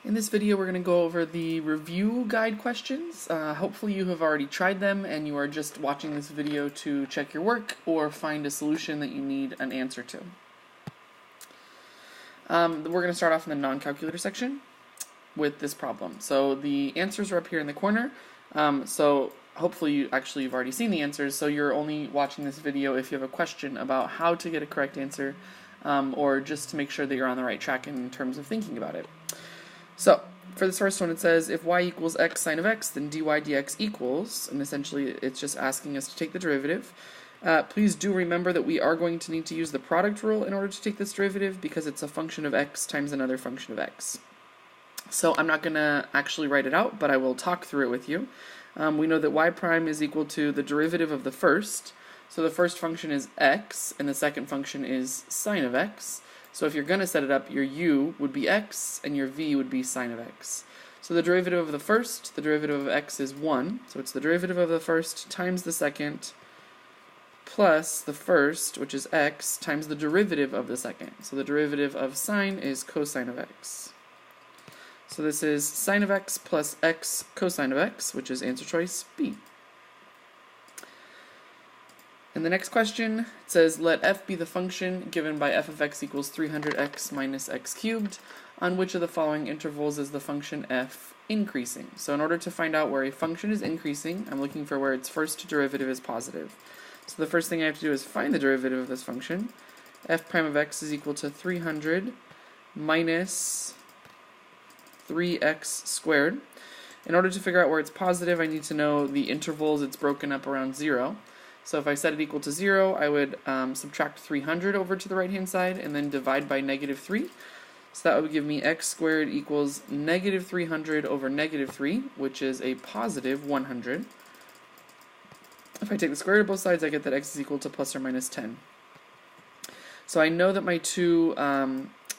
In this video, we're going to go over the review guide questions. Hopefully you have already tried them and you are just watching this video to check your work or find a solution that you need an answer to. We're going to start off in the non-calculator section with this problem. So the answers are up here in the corner. So hopefully you've already seen the answers, so you're only watching this video if you have a question about how to get a correct answer or just to make sure that you're on the right track in terms of thinking about it. So, for this first one, it says, if y equals x sine of x, then dy dx equals, and essentially it's just asking us to take the derivative. Please do remember that we are going to need to use the product rule in order to take this derivative because it's a function of x times another function of x. So I'm not going to actually write it out, but I will talk through it with you. We know that y prime is equal to the derivative of the first. So the first function is x, and the second function is sine of x. So if you're going to set it up, your u would be x, and your v would be sine of x. So the derivative of the first, the derivative of x is 1. So it's the derivative of the first times the second, plus the first, which is x, times the derivative of the second. So the derivative of sine is cosine of x. So this is sine of x plus x cosine of x, which is answer choice B. In the next question, it says, let f be the function given by f of x equals 300x minus x cubed. On which of the following intervals is the function f increasing? So in order to find out where a function is increasing, I'm looking for where its first derivative is positive. So the first thing I have to do is find the derivative of this function. F prime of x is equal to 300 minus 3x squared. In order to figure out where it's positive, I need to know the intervals it's broken up around 0. So if I set it equal to 0, I would subtract 300 over to the right-hand side and then divide by negative 3. So that would give me x squared equals negative 300 over negative 3, which is a positive 100. If I take the square root of both sides, I get that x is equal to plus or minus 10. So I know that my two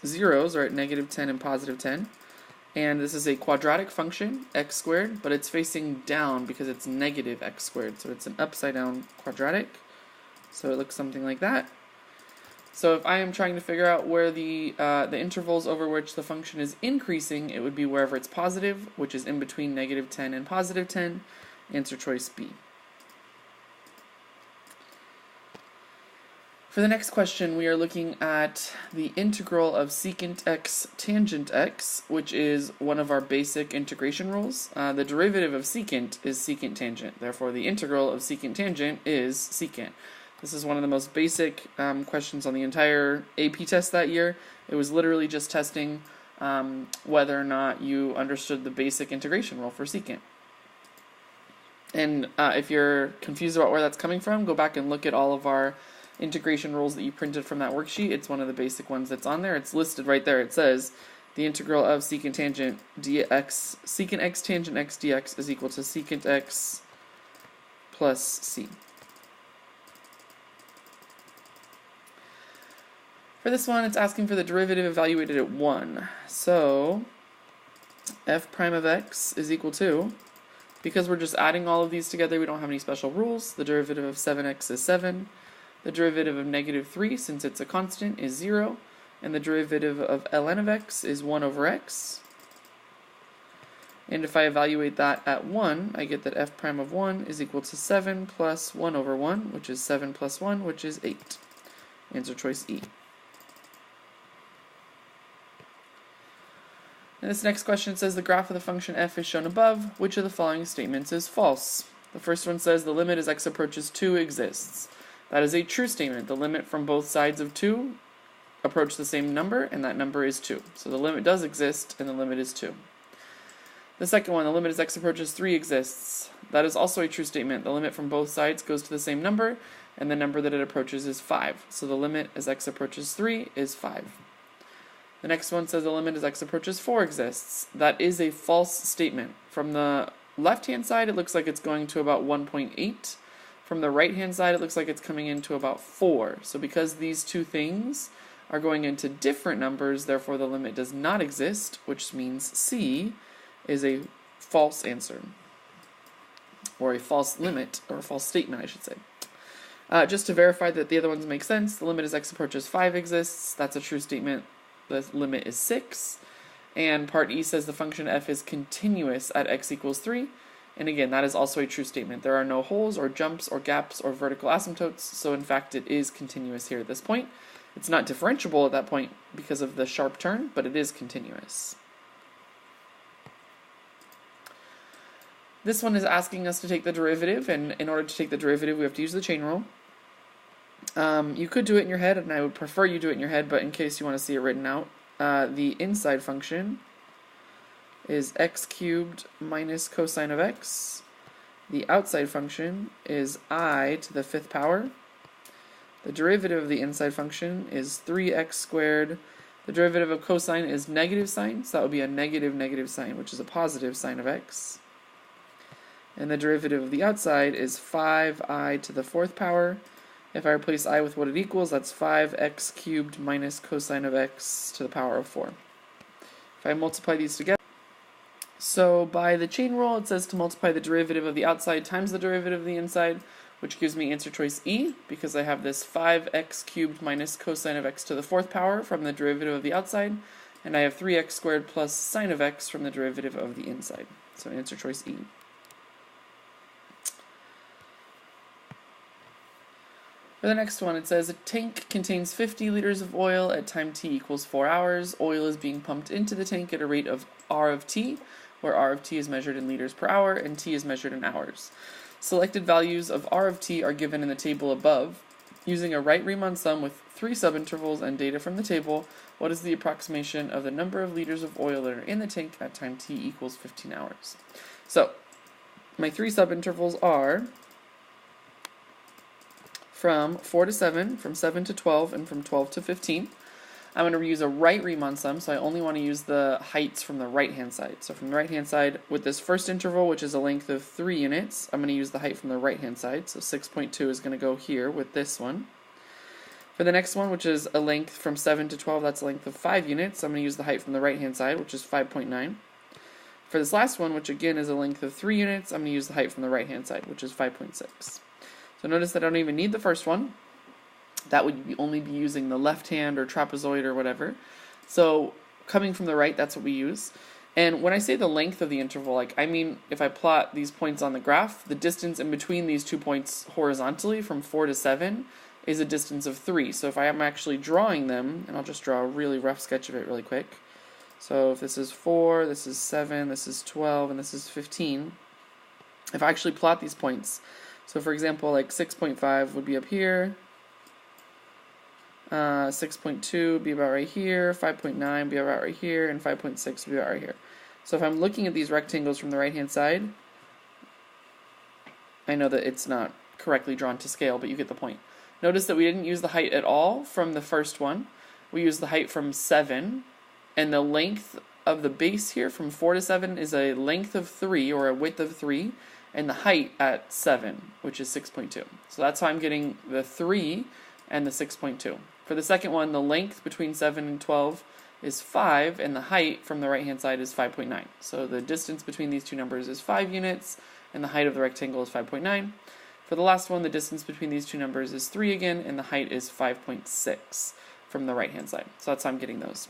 zeros are at negative 10 and positive 10. And this is a quadratic function, x squared, but it's facing down because it's negative x squared. So it's an upside down quadratic. So it looks something like that. So if I am trying to figure out where the intervals over which the function is increasing, it would be wherever it's positive, which is in between negative 10 and positive 10. Answer choice B. For the next question, we are looking at the integral of secant x tangent x, which is one of our basic integration rules. The derivative of secant is secant tangent. Therefore, the integral of secant tangent is secant. This is one of the most basic questions on the entire AP test that year. It was literally just testing whether or not you understood the basic integration rule for secant. And if you're confused about where that's coming from, go back and look at all of our integration rules that you printed from that worksheet. It's one of the basic ones that's on there. It's listed right there. It says the integral of secant tangent dx, secant x tangent x dx is equal to secant x plus c. For this one, it's asking for the derivative evaluated at 1. So f prime of x is equal to, because we're just adding all of these together, we don't have any special rules. The derivative of 7x is 7. The derivative of negative 3, since it's a constant, is 0. And the derivative of ln of x is 1 over x. And if I evaluate that at 1, I get that f prime of 1 is equal to 7 plus 1 over 1, which is 7 plus 1, which is 8. Answer choice E. And this next question says the graph of the function f is shown above. Which of the following statements is false? The first one says the limit as x approaches 2 exists. That is a true statement. The limit from both sides of 2 approach the same number, and that number is 2. So the limit does exist, and the limit is 2. The second one, the limit as x approaches 3 exists. That is also a true statement. The limit from both sides goes to the same number, and the number that it approaches is 5. So the limit as x approaches 3 is 5. The next one says the limit as x approaches 4 exists. That is a false statement. From the left-hand side, it looks like it's going to about 1.8. From the right-hand side, it looks like it's coming into about 4. So because these two things are going into different numbers, therefore the limit does not exist, which means C is a false answer. Or a false limit, or a false statement, I should say. Just to verify that the other ones make sense, the limit as x approaches 5 exists. That's a true statement. The limit is 6. And part E says the function f is continuous at x equals 3. And again, that is also a true statement. There are no holes or jumps or gaps or vertical asymptotes, so in fact it is continuous here at this point. It's not differentiable at that point because of the sharp turn, but it is continuous. This one is asking us to take the derivative, and in order to take the derivative, we have to use the chain rule. You could do it in your head, and I would prefer you do it in your head, but in case you want to see it written out, the inside function is x cubed minus cosine of x. The outside function is I to the 5th power. The derivative of the inside function is 3x squared. The derivative of cosine is negative sign, so that would be a negative sign, which is a positive sine of x. And the derivative of the outside is 5i to the 4th power. If I replace I with what it equals, that's 5x cubed minus cosine of x to the power of 4. If I multiply these together, so by the chain rule, it says to multiply the derivative of the outside times the derivative of the inside, which gives me answer choice E, because I have this 5x cubed minus cosine of x to the 4th power from the derivative of the outside, and I have 3x squared plus sine of x from the derivative of the inside. So answer choice E. For the next one, it says a tank contains 50 liters of oil at time t equals 4 hours. Oil is being pumped into the tank at a rate of R of t, where R of t is measured in liters per hour and t is measured in hours. Selected values of R of t are given in the table above. Using a right Riemann sum with 3 subintervals and data from the table, what is the approximation of the number of liters of oil that are in the tank at time t equals 15 hours? So, my 3 subintervals are from 4 to 7, from 7 to 12, and from 12 to 15. I'm going to use a right Riemann sum, so I only want to use the heights from the right-hand side. So from the right-hand side, with this first interval, which is a length of 3 units, I'm going to use the height from the right-hand side. So 6.2 is going to go here with this one. For the next one, which is a length from 7 to 12, that's a length of 5 units. I'm going to use the height from the right-hand side, which is 5.9. For this last one, which again is a length of 3 units, I'm going to use the height from the right-hand side, which is 5.6. So notice that I don't even need the first one. That would only be using the left hand or trapezoid or whatever. So coming from the right, that's what we use. And when I say the length of the interval, like I mean if I plot these points on the graph, the distance in between these 2 points horizontally from 4 to 7 is a distance of 3. So if I am actually drawing them, and I'll just draw a really rough sketch of it really quick. So if this is 4, this is 7, this is 12, and this is 15, if I actually plot these points, so for example, like 6.5 would be up here, 6.2 would be about right here, 5.9 would be about right here, and 5.6 would be about right here. So if I'm looking at these rectangles from the right-hand side, I know that it's not correctly drawn to scale, but you get the point. Notice that we didn't use the height at all from the first one. We used the height from 7, and the length of the base here from 4 to 7 is a length of 3, or a width of 3, and the height at 7, which is 6.2. So that's how I'm getting the 3 and the 6.2. For the second one, the length between 7 and 12 is 5, and the height from the right-hand side is 5.9. So the distance between these two numbers is 5 units, and the height of the rectangle is 5.9. For the last one, the distance between these two numbers is 3 again, and the height is 5.6 from the right-hand side. So that's how I'm getting those.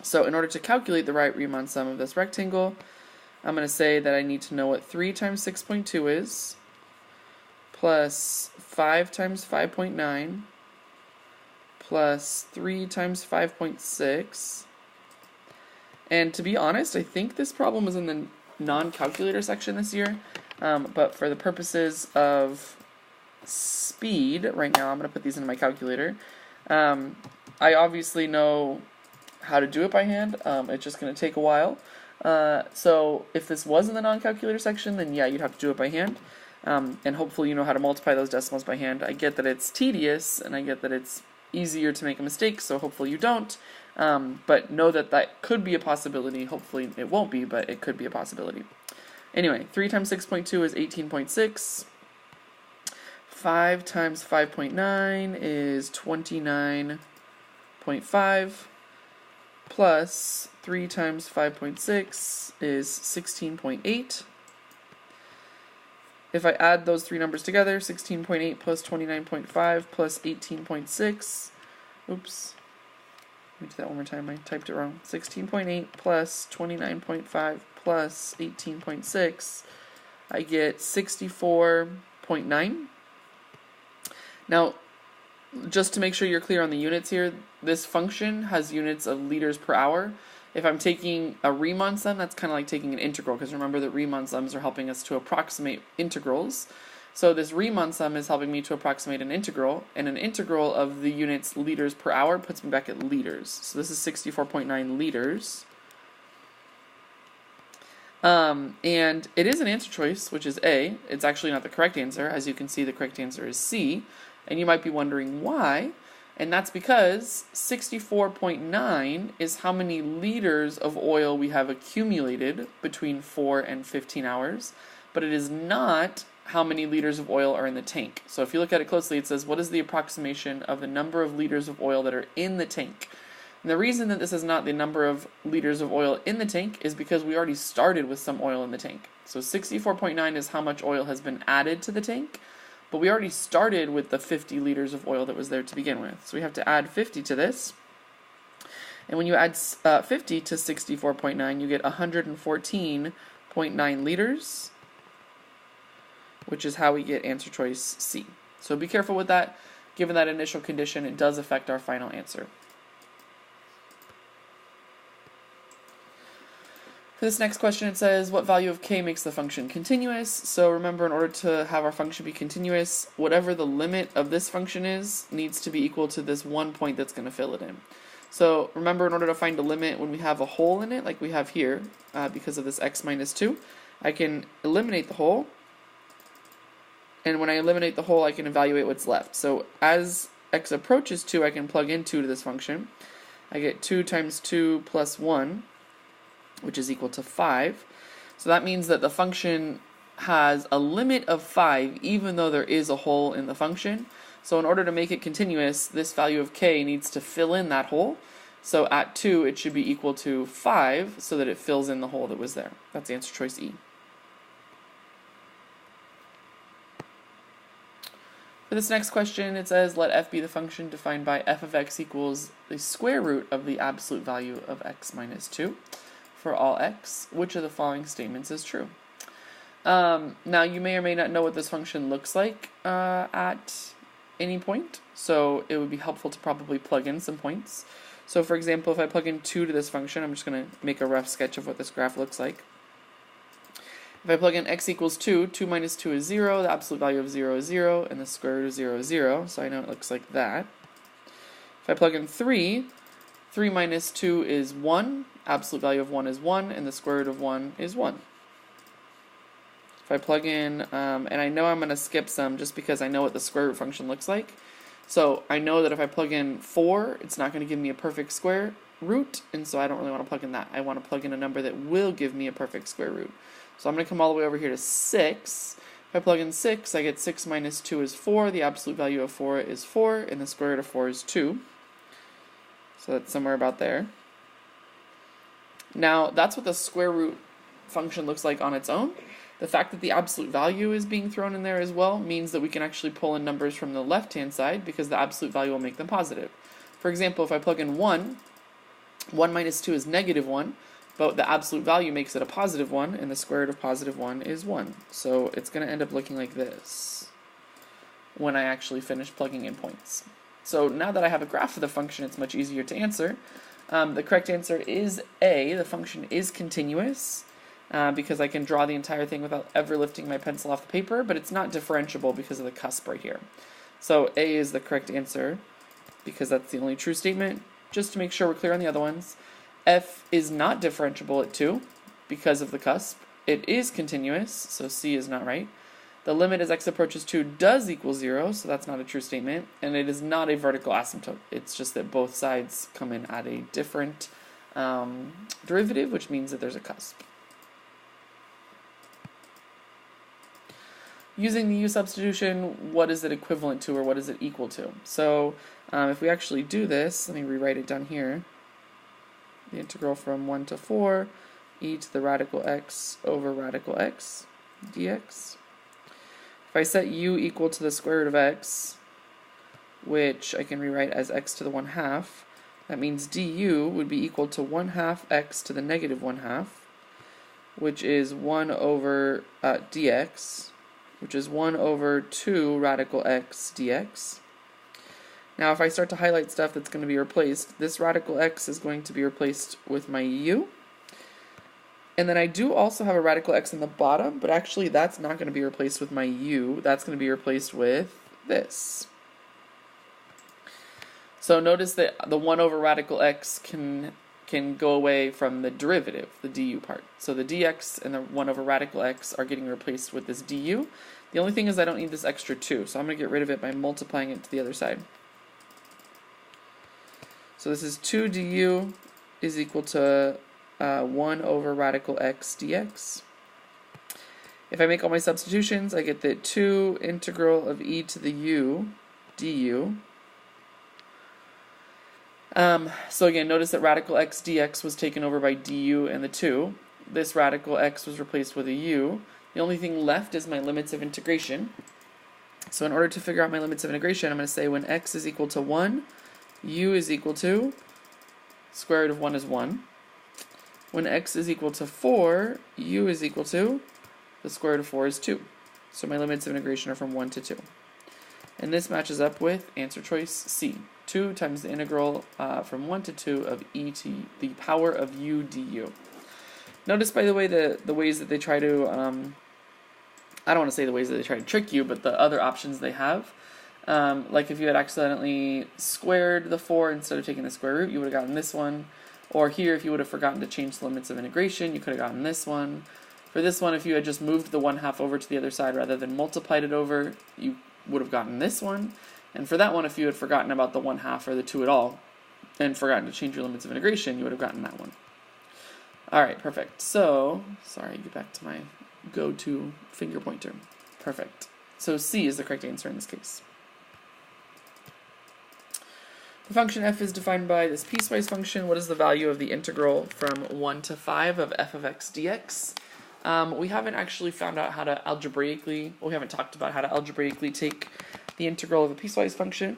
So in order to calculate the right Riemann sum of this rectangle, I'm going to say that I need to know what 3 times 6.2 is, plus 5 times 5.9, plus 3 times 5.6. And to be honest, I think this problem is in the non-calculator section this year, but for the purposes of speed, right now I'm going to put these into my calculator. I obviously know how to do it by hand. It's just going to take a while. So if this was in the non-calculator section, then yeah, you'd have to do it by hand. And hopefully you know how to multiply those decimals by hand. I get that it's tedious, and I get that it's easier to make a mistake, so hopefully you don't. But know that that could be a possibility. Hopefully it won't be, but it could be a possibility. Anyway, 3 times 6.2 is 18.6. 5 times 5.9 is 29.5. Plus 3 times 5.6 is 16.8. If I add those three numbers together, 16.8 plus 29.5 plus 18.6, oops, Let me do that one more time. I typed it wrong. 16.8 plus 29.5 plus 18.6. I get 64.9. Now, just to make sure you're clear on the units here, this function has units of liters per hour. If I'm taking a Riemann sum, that's kind of like taking an integral, because remember that Riemann sums are helping us to approximate integrals. So this Riemann sum is helping me to approximate an integral, and an integral of the units liters per hour puts me back at liters. So this is 64.9 liters. And it is an answer choice, which is A. It's actually not the correct answer. As you can see, the correct answer is C. And you might be wondering why. And that's because 64.9 is how many liters of oil we have accumulated between 4 and 15 hours. But it is not how many liters of oil are in the tank. So if you look at it closely, it says, what is the approximation of the number of liters of oil that are in the tank? And the reason that this is not the number of liters of oil in the tank is because we already started with some oil in the tank. So 64.9 is how much oil has been added to the tank, but we already started with the 50 liters of oil that was there to begin with. So we have to add 50 to this. And when you add 50 to 64.9, you get 114.9 liters, which is how we get answer choice C. So be careful with that. Given that initial condition, it does affect our final answer. For this next question, it says, what value of k makes the function continuous? So remember, in order to have our function be continuous, whatever the limit of this function is needs to be equal to this one point that's going to fill it in. So remember, in order to find a limit when we have a hole in it, like we have here, because of this x minus 2, I can eliminate the hole. And when I eliminate the hole, I can evaluate what's left. So as x approaches 2, I can plug in 2 to this function. I get 2 times 2 plus 1, which is equal to 5. So that means that the function has a limit of 5, even though there is a hole in the function. So in order to make it continuous, this value of k needs to fill in that hole. So at 2, it should be equal to 5, so that it fills in the hole that was there. That's answer choice E. For this next question, it says, let f be the function defined by f of x equals the square root of the absolute value of x minus 2 for all x. Which of the following statements is true? Now, you may or may not know what this function looks like at any point, so it would be helpful to probably plug in some points. So for example, if I plug in 2 to this function, I'm just going to make a rough sketch of what this graph looks like. If I plug in x equals 2, 2 minus 2 is 0, the absolute value of 0 is 0, and the square root of 0 is 0, so I know it looks like that. If I plug in 3, 3 minus 2 is 1, absolute value of 1 is 1, and the square root of 1 is 1. If I plug in, and I know I'm going to skip some just because I know what the square root function looks like. So I know that if I plug in 4, it's not going to give me a perfect square root, and so I don't really want to plug in that. I want to plug in a number that will give me a perfect square root. So I'm going to come all the way over here to 6. If I plug in 6, I get 6 minus 2 is 4. The absolute value of 4 is 4, and the square root of 4 is 2. So that's somewhere about there. Now, that's what the square root function looks like on its own. The fact that the absolute value is being thrown in there as well means that we can actually pull in numbers from the left-hand side because the absolute value will make them positive. For example, if I plug in 1, 1 minus 2 is negative 1. But the absolute value makes it a positive 1, and the square root of positive 1 is 1. So it's going to end up looking like this when I actually finish plugging in points. So now that I have a graph of the function, it's much easier to answer. The correct answer is A. The function is continuous because I can draw the entire thing without ever lifting my pencil off the paper, but it's not differentiable because of the cusp right here. So A is the correct answer because that's the only true statement. Just to make sure we're clear on the other ones. F is not differentiable at 2 because of the cusp. It is continuous, so C is not right. The limit as x approaches 2 does equal 0, so that's not a true statement. And it is not a vertical asymptote. It's just that both sides come in at a different derivative, which means that there's a cusp. Using the U substitution, what is it equivalent to or what is it equal to? So if we actually do this, let me rewrite it down here. The integral from 1 to 4 e to the radical x over radical x dx. If I set u equal to the square root of x, which I can rewrite as x to the 1/2, That means du would be equal to 1/2 x to the negative 1/2, which is 1 over dx, which is 1 over 2 radical x dx. Now if I start to highlight stuff that's going to be replaced, this radical x is going to be replaced with my u. And then I do also have a radical x in the bottom, but actually that's not going to be replaced with my u. That's going to be replaced with this. So notice that the 1 over radical x can go away from the derivative, the du part. So the dx and the 1 over radical x are getting replaced with this du. The only thing is I don't need this extra 2, so I'm going to get rid of it by multiplying it to the other side. So this is 2 du is equal to 1 over radical x dx. If I make all my substitutions, I get that 2 integral of e to the u du. So again, notice that radical x dx was taken over by du and the 2. This radical x was replaced with a u. The only thing left is my limits of integration. So in order to figure out my limits of integration, I'm going to say when x is equal to 1, u is equal to, square root of 1 is 1. When x is equal to 4, u is equal to, the square root of 4 is 2. So my limits of integration are from 1 to 2. And this matches up with answer choice C. 2 times the integral from 1 to 2 of e to the power of u du. Notice, by the way, the ways that they try to, I don't want to say the ways that they try to trick you, but the other options they have. Like if you had accidentally squared the 4 instead of taking the square root, you would have gotten this one. Or here, if you would have forgotten to change the limits of integration, you could have gotten this one. For this one, if you had just moved the 1/2 over to the other side rather than multiplied it over, you would have gotten this one. And for that one, if you had forgotten about the 1/2 or the 2 at all, and forgotten to change your limits of integration, you would have gotten that one. Alright, perfect. So, sorry, get back to my go-to finger pointer. Perfect. So C is the correct answer in this case. The function f is defined by this piecewise function. What is the value of the integral from 1 to 5 of f of x dx? We haven't actually found out how to we haven't talked about how to algebraically take the integral of a piecewise function.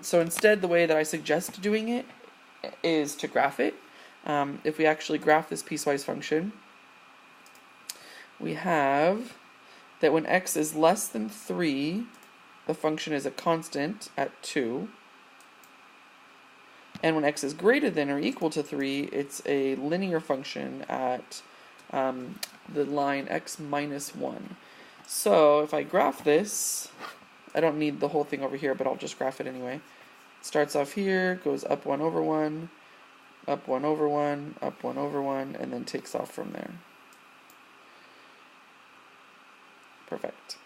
So instead, the way that I suggest doing it is to graph it. If we actually graph this piecewise function, we have that when x is less than 3, the function is a constant at 2. And when x is greater than or equal to 3, it's a linear function at the line x minus 1. So if I graph this, I don't need the whole thing over here, but I'll just graph it anyway. It starts off here, goes up 1 over 1, up 1 over 1, up 1 over 1, and then takes off from there. Perfect.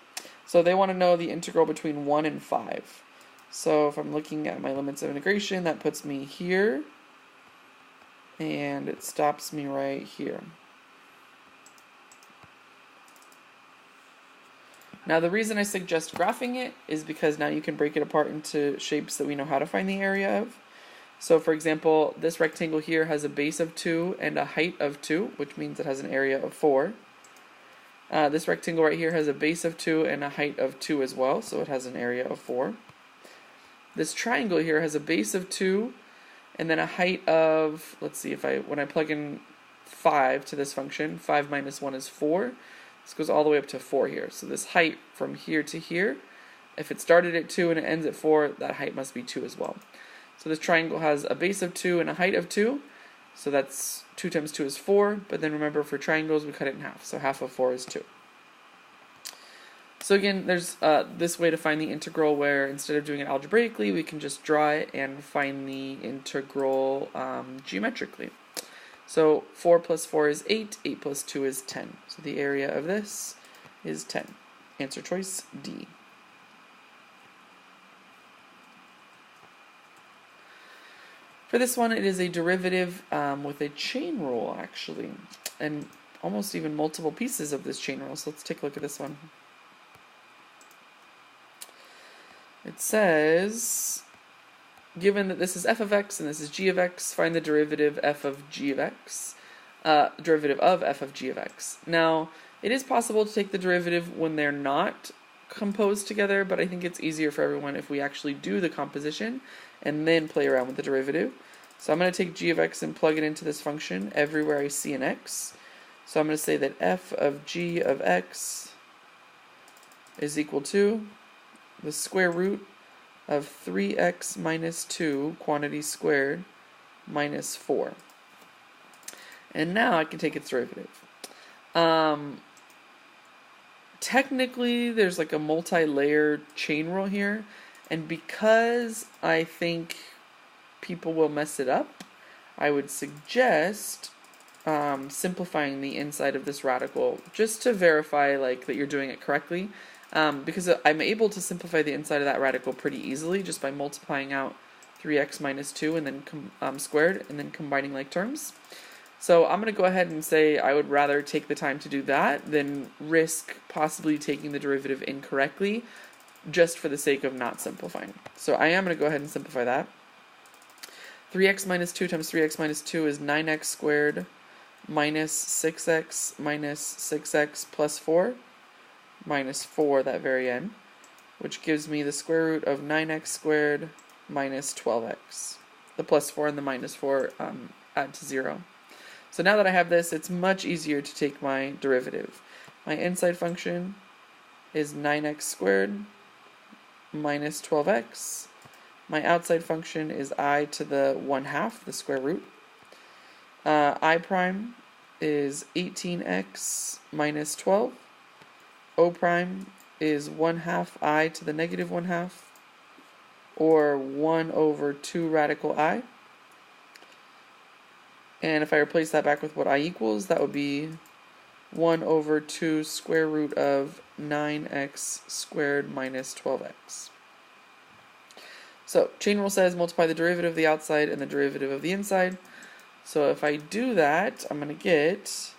So they want to know the integral between 1 and 5. So if I'm looking at my limits of integration, that puts me here, and it stops me right here. Now the reason I suggest graphing it is because now you can break it apart into shapes that we know how to find the area of. So for example, this rectangle here has a base of 2 and a height of 2, which means it has an area of 4. This rectangle right here has a base of 2 and a height of 2 as well, so it has an area of 4. This triangle here has a base of 2 and then a height of, let's see, when I plug in 5 to this function, 5 minus 1 is 4. This goes all the way up to 4 here. So this height from here to here, if it started at 2 and it ends at 4, that height must be 2 as well. So this triangle has a base of 2 and a height of 2. So that's 2 times 2 is 4. But then remember, for triangles, we cut it in half. So half of 4 is 2. So again, there's this way to find the integral where instead of doing it algebraically, we can just draw it and find the integral geometrically. So 4 plus 4 is 8, 8 plus 2 is 10. So the area of this is 10. Answer choice D. For this one, it is a derivative with a chain rule, actually, and almost even multiple pieces of this chain rule. So let's take a look at this one. It says, given that this is f of x and this is g of x, find the derivative f of g of x, derivative of f of g of x. Now, it is possible to take the derivative when they're not composed together, but I think it's easier for everyone if we actually do the composition and then play around with the derivative. So I'm going to take g of x and plug it into this function everywhere I see an x. So I'm going to say that f of g of x is equal to the square root of 3x minus 2 quantity squared minus 4. And now I can take its derivative. Technically, there's like a multi-layer chain rule here, and because I think people will mess it up, I would suggest simplifying the inside of this radical just to verify like that you're doing it correctly, because I'm able to simplify the inside of that radical pretty easily just by multiplying out 3x minus 2 and then squared and then combining like terms. So I'm going to go ahead and say I would rather take the time to do that than risk possibly taking the derivative incorrectly just for the sake of not simplifying. So I am going to go ahead and simplify that. 3x minus 2 times 3x minus 2 is 9x squared minus 6x plus 4 minus 4 that very end, which gives me the square root of 9x squared minus 12x. The plus 4 and the minus 4 add to 0. So now that I have this, it's much easier to take my derivative. My inside function is 9x squared minus 12x. My outside function is I to the 1/2, the square root. I prime is 18x minus 12. O prime is 1/2 I to the negative 1/2, or 1 over 2 radical I. And if I replace that back with what I equals, that would be 1 over 2 square root of 9x squared minus 12x. So chain rule says multiply the derivative of the outside and the derivative of the inside. So if I do that, I'm going to get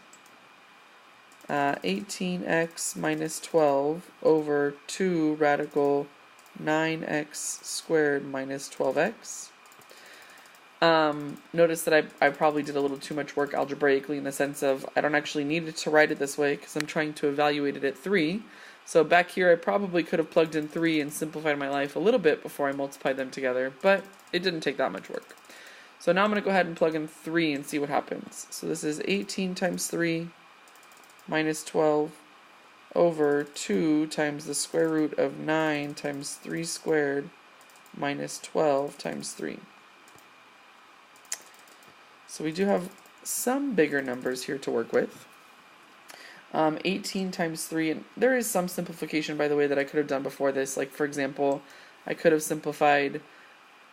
18x minus 12 over 2 radical 9x squared minus 12x. Notice that I probably did a little too much work algebraically in the sense of I don't actually need to write it this way because I'm trying to evaluate it at 3. So back here I probably could have plugged in 3 and simplified my life a little bit before I multiplied them together, but it didn't take that much work. So now I'm going to go ahead and plug in 3 and see what happens. So this is 18 times 3 minus 12 over 2 times the square root of 9 times 3 squared minus 12 times 3. So we do have some bigger numbers here to work with. 18 times 3, and there is some simplification, by the way, that I could have done before this. Like, for example, I could have simplified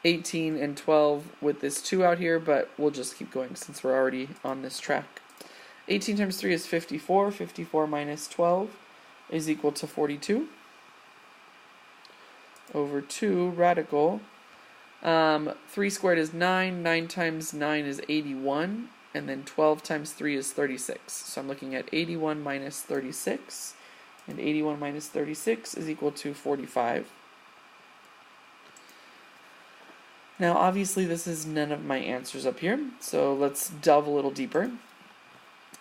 18 and 12 with this 2 out here, but we'll just keep going since we're already on this track. 18 times 3 is 54. 54 minus 12 is equal to 42 over 2 radical. 3 squared is 9, 9 times 9 is 81, and then 12 times 3 is 36. So I'm looking at 81 minus 36, and 81 minus 36 is equal to 45. Now obviously this is none of my answers up here, so let's delve a little deeper.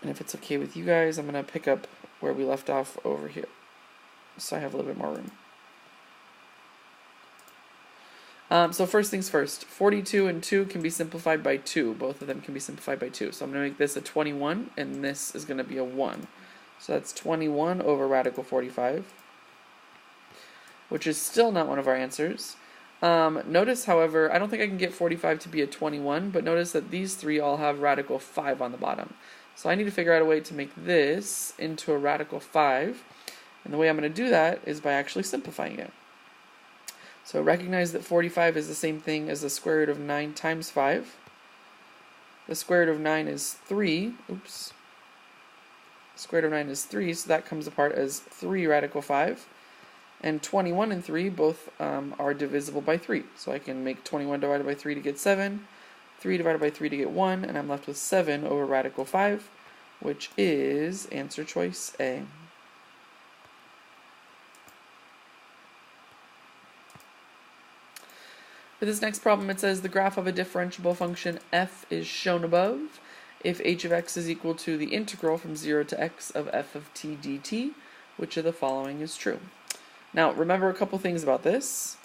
And if it's okay with you guys, I'm going to pick up where we left off over here, so I have a little bit more room. So first things first, 42 and 2 can be simplified by 2. Both of them can be simplified by 2. So I'm going to make this a 21, and this is going to be a 1. So that's 21 over radical 45, which is still not one of our answers. Notice, however, I don't think I can get 45 to be a 21, but notice that these three all have radical 5 on the bottom. So I need to figure out a way to make this into a radical 5, and the way I'm going to do that is by actually simplifying it. So recognize that 45 is the same thing as the square root of 9 times 5. The square root of 9 is 3. Oops. Square root of 9 is 3, so that comes apart as 3 radical 5. And 21 and 3 both are divisible by 3. So I can make 21 divided by 3 to get 7, 3 divided by 3 to get 1, and I'm left with 7 over radical 5, which is answer choice A. For this next problem, it says the graph of a differentiable function f is shown above if h of x is equal to the integral from 0 to x of f of t dt, which of the following is true? Now, remember a couple things about this.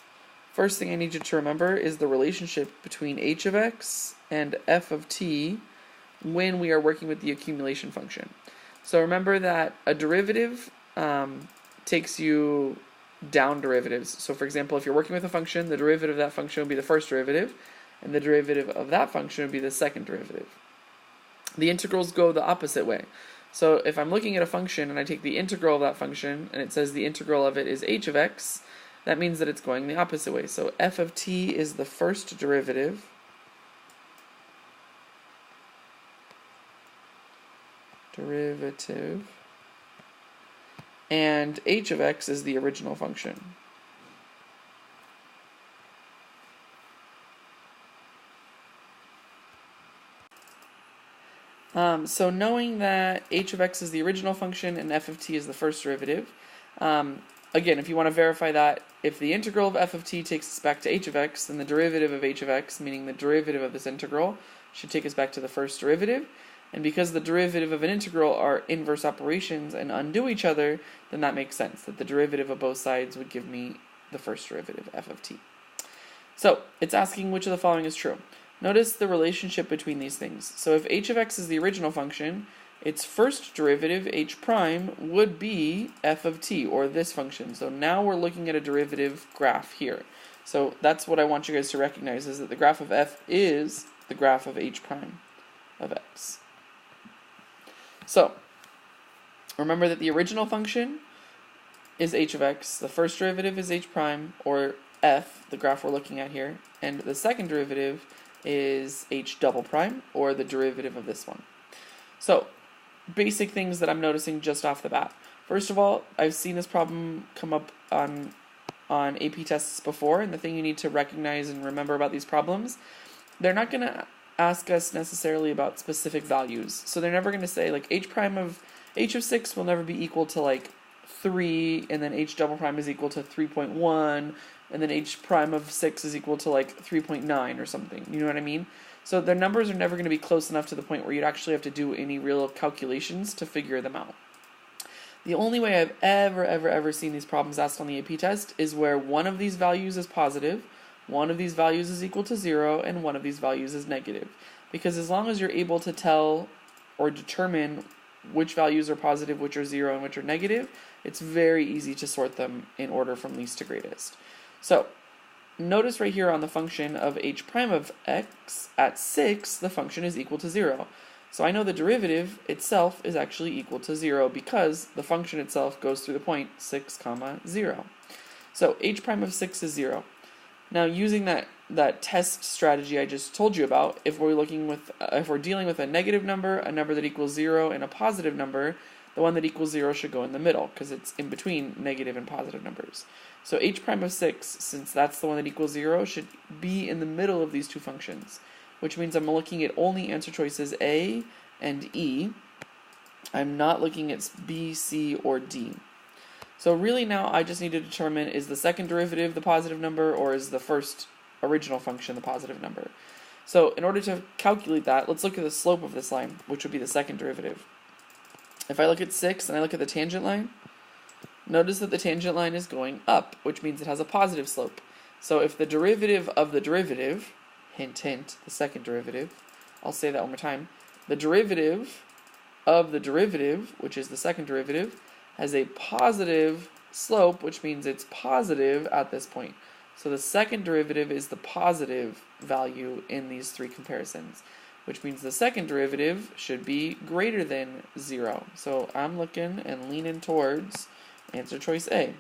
first thing I need you to remember is the relationship between h of x and f of t when we are working with the accumulation function. So remember that a derivative takes you down derivatives. So for example, if you're working with a function, the derivative of that function would be the first derivative, and the derivative of that function would be the second derivative. The integrals go the opposite way. So if I'm looking at a function and I take the integral of that function and it says the integral of it is h of x, that means that it's going the opposite way. So f of t is the first derivative, and h of x is the original function. So knowing that h of x is the original function and f of t is the first derivative, again, if you want to verify that, if the integral of f of t takes us back to h of x, then the derivative of h of x, meaning the derivative of this integral, should take us back to the first derivative. And because the derivative of an integral are inverse operations and undo each other, then that makes sense, that the derivative of both sides would give me the first derivative, f of t. So it's asking which of the following is true. Notice the relationship between these things. So if h of x is the original function, its first derivative, h prime, would be f of t, or this function. So now we're looking at a derivative graph here. So that's what I want you guys to recognize, is that the graph of f is the graph of h prime of x. So remember that the original function is h of x, the first derivative is h prime, or f, the graph we're looking at here, and the second derivative is h double prime, or the derivative of this one. So basic things that I'm noticing just off the bat. First of all, I've seen this problem come up on AP tests before, and the thing you need to recognize and remember about these problems, they're not going to ask us necessarily about specific values. So they're never going to say like h of 6 will never be equal to like 3, and then h double prime is equal to 3.1, and then h prime of 6 is equal to like 3.9 or something. You know what I mean? So their numbers are never going to be close enough to the point where you'd actually have to do any real calculations to figure them out. The only way I've ever seen these problems asked on the AP test is where one of these values is positive, one of these values is equal to 0, and one of these values is negative. Because as long as you're able to tell or determine which values are positive, which are 0, and which are negative, it's very easy to sort them in order from least to greatest. So notice right here on the function of h prime of x, at 6, the function is equal to 0. So I know the derivative itself is actually equal to 0 because the function itself goes through the point 6, 0. So h prime of 6 is 0. Now using that test strategy I just told you about, if we're dealing with a negative number, a number that equals 0, and a positive number, the one that equals 0 should go in the middle because it's in between negative and positive numbers. So h prime of 6, since that's the one that equals 0, should be in the middle of these two functions, which means I'm looking at only answer choices A and E. I'm not looking at B, C, or D. So really now I just need to determine, is the second derivative the positive number, or is the first original function the positive number? So in order to calculate that, let's look at the slope of this line, which would be the second derivative. If I look at 6 and I look at the tangent line, notice that the tangent line is going up, which means it has a positive slope. So if the derivative of the derivative, hint hint, the second derivative, I'll say that one more time, the derivative of the derivative, which is the second derivative, has a positive slope, which means it's positive at this point. So the second derivative is the positive value in these three comparisons, which means the second derivative should be greater than 0. So I'm looking and leaning towards answer choice A.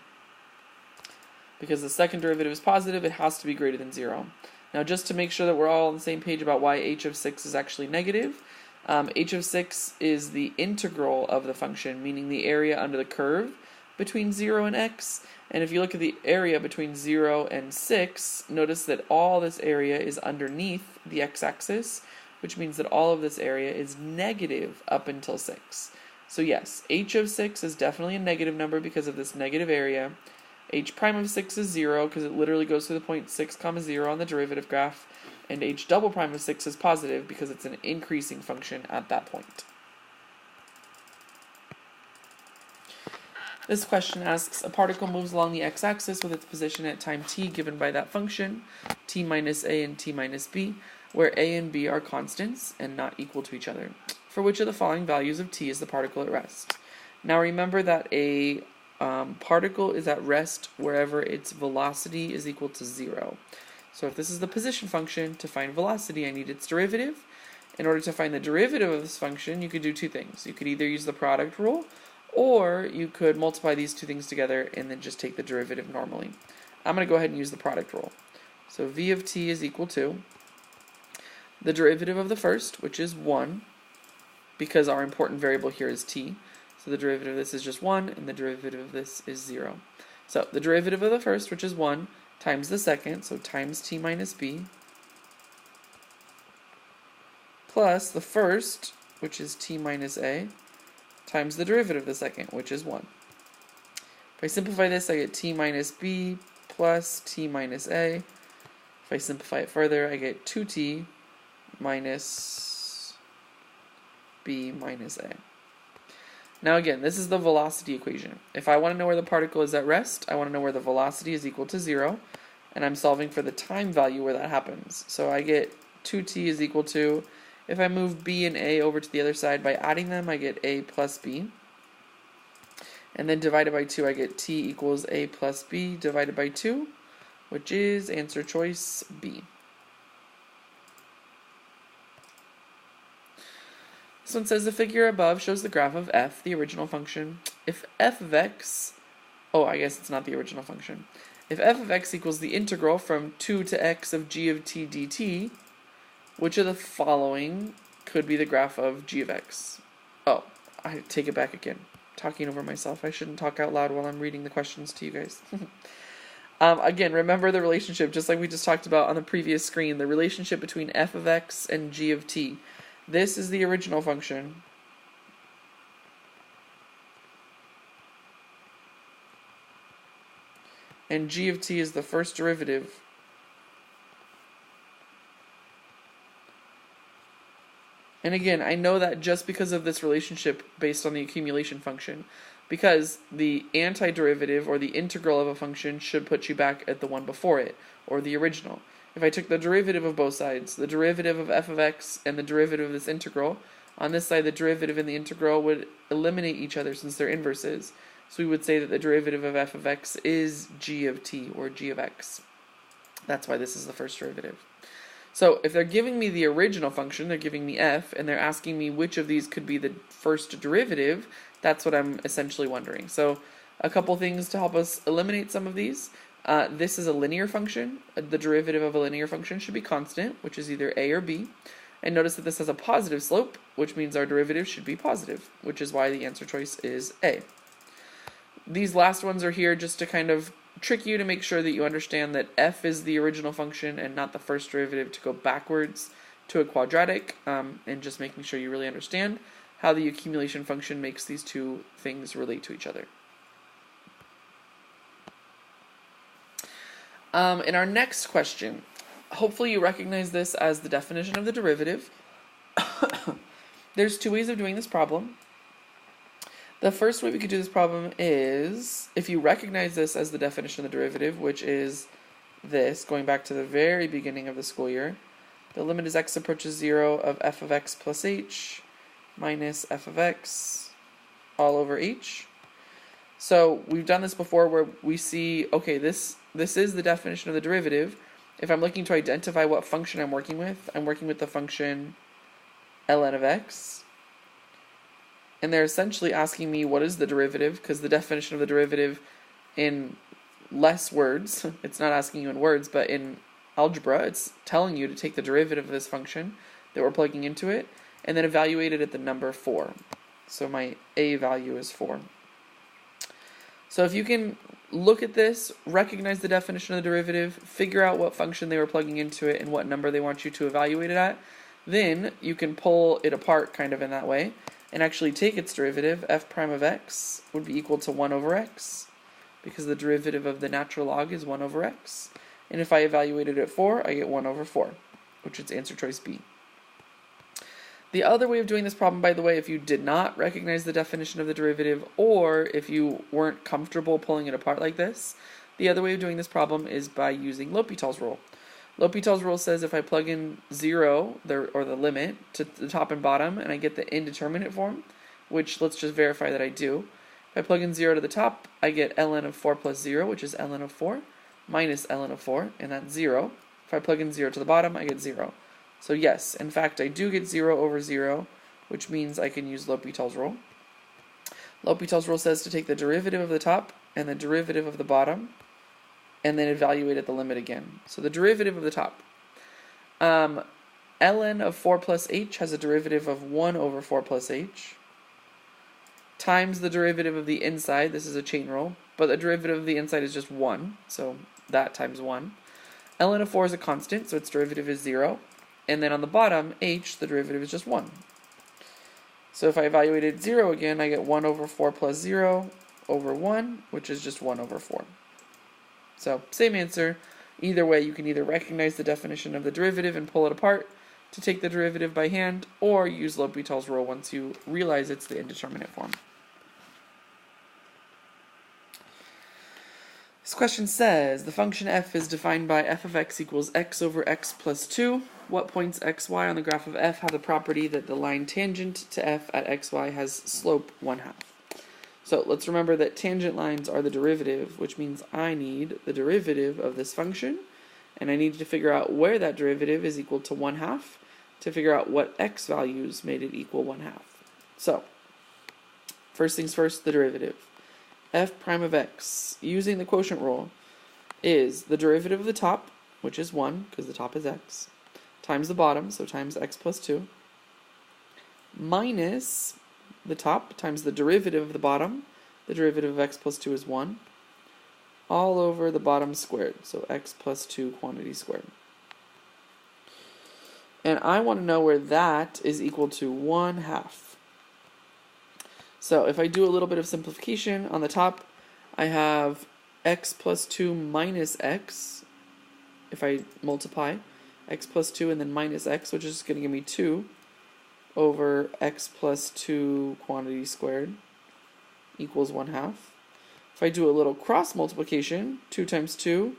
Because the second derivative is positive, it has to be greater than 0. Now just to make sure that we're all on the same page about why h of 6 is actually negative, h of 6 is the integral of the function, meaning the area under the curve between 0 and x. And if you look at the area between 0 and 6, notice that all this area is underneath the x-axis, which means that all of this area is negative up until 6. So yes, h of 6 is definitely a negative number because of this negative area. H prime of 6 is 0 because it literally goes to the point 6, 0 on the derivative graph. And h double prime of 6 is positive because it's an increasing function at that point. This question asks, a particle moves along the x-axis with its position at time t given by that function, t minus a and t minus b, where a and b are constants and not equal to each other. For which of the following values of t is the particle at rest? Now remember that a particle is at rest wherever its velocity is equal to 0. So if this is the position function, to find velocity I need its derivative. In order to find the derivative of this function, you could do two things. You could either use the product rule, or you could multiply these two things together and then just take the derivative normally. I'm going to go ahead and use the product rule. So v of t is equal to the derivative of the first, which is 1, because our important variable here is t. So the derivative of this is just 1, and the derivative of this is 0. So the derivative of the first, which is 1, times the second, so times t minus b, plus the first, which is t minus a, times the derivative of the second, which is 1. If I simplify this, I get t minus b plus t minus a. If I simplify it further, I get 2t minus b minus a. Now again, this is the velocity equation. If I want to know where the particle is at rest, I want to know where the velocity is equal to 0, and I'm solving for the time value where that happens. So I get 2t is equal to, if I move b and a over to the other side by adding them, I get a plus b. And then divided by 2, I get t equals a plus b divided by 2, which is answer choice B. This one says the figure above shows the graph of f, the original function. If f of x, I guess it's not the original function. If f of x equals the integral from 2 to x of g of t dt, which of the following could be the graph of g of x? Oh, I take it back again. Talking over myself. I shouldn't talk out loud while I'm reading the questions to you guys. Again, remember the relationship, just like we just talked about on the previous screen, the relationship between f of x and g of t. This is the original function. And g of t is the first derivative. And again, I know that just because of this relationship based on the accumulation function, because the antiderivative or the integral of a function should put you back at the one before it, or the original. If I took the derivative of both sides, the derivative of f of x and the derivative of this integral, on this side the derivative and the integral would eliminate each other since they're inverses. So we would say that the derivative of f of x is g of t, or g of x. That's why this is the first derivative. So if they're giving me the original function, they're giving me f, and they're asking me which of these could be the first derivative, that's what I'm essentially wondering. So a couple things to help us eliminate some of these. This is a linear function. The derivative of a linear function should be constant, which is either a or b. And notice that this has a positive slope, which means our derivative should be positive, which is why the answer choice is a. These last ones are here just to kind of trick you to make sure that you understand that f is the original function and not the first derivative to go backwards to a quadratic, and just making sure you really understand how the accumulation function makes these two things relate to each other. In our next question, hopefully you recognize this as the definition of the derivative. There's two ways of doing this problem. The first way we could do this problem is, if you recognize this as the definition of the derivative, which is this, going back to the very beginning of the school year, the limit as x approaches 0 of f of x plus h minus f of x all over h. So we've done this before where we see, okay, this is the definition of the derivative. If I'm looking to identify what function I'm working with the function ln of x. And they're essentially asking me what is the derivative, because the definition of the derivative in less words, it's not asking you in words, but in algebra, it's telling you to take the derivative of this function that we're plugging into it, and then evaluate it at the number 4. So my a value is 4. So if you can look at this, recognize the definition of the derivative, figure out what function they were plugging into it and what number they want you to evaluate it at, then you can pull it apart kind of in that way, and actually take its derivative. F prime of x would be equal to 1 over x, because the derivative of the natural log is 1 over x. And if I evaluate it at 4, I get 1 over 4, which is answer choice B. The other way of doing this problem, by the way, if you did not recognize the definition of the derivative, or if you weren't comfortable pulling it apart like this, the other way of doing this problem is by using L'Hopital's rule. L'Hopital's rule says if I plug in 0, or the limit, to the top and bottom, and I get the indeterminate form, which let's just verify that I do. If I plug in 0 to the top, I get ln of 4 plus 0, which is ln of 4, minus ln of 4, and that's 0. If I plug in 0 to the bottom, I get 0. So yes, in fact, I do get 0 over 0, which means I can use L'Hopital's rule. L'Hopital's rule says to take the derivative of the top and the derivative of the bottom, and then evaluate at the limit again. So the derivative of the top. Ln of 4 plus h has a derivative of 1 over 4 plus h, times the derivative of the inside. This is a chain rule, but the derivative of the inside is just 1, so that times 1. Ln of 4 is a constant, so its derivative is 0. And then on the bottom, h, the derivative is just 1. So if I evaluated 0 again, I get 1 over 4 plus 0 over 1, which is just 1 over 4. So same answer. Either way, you can either recognize the definition of the derivative and pull it apart to take the derivative by hand, or use L'Hopital's rule once you realize it's the indeterminate form. This question says, the function f is defined by f of x equals x over x plus 2. What points xy on the graph of f have the property that the line tangent to f at xy has slope 1/2? So let's remember that tangent lines are the derivative, which means I need the derivative of this function, and I need to figure out where that derivative is equal to 1/2 to figure out what x values made it equal 1/2. So, first things first, the derivative. F prime of x, using the quotient rule, is the derivative of the top, which is 1, because the top is x, times the bottom, so times x plus 2, minus the top times the derivative of the bottom, the derivative of x plus 2 is 1, all over the bottom squared, so x plus 2 quantity squared. And I want to know where that is equal to 1/2. So if I do a little bit of simplification, on the top I have x plus 2 minus x, if I multiply, x plus 2 and then minus x, which is going to give me 2 over x plus 2 quantity squared equals 1/2. If I do a little cross multiplication, 2 times 2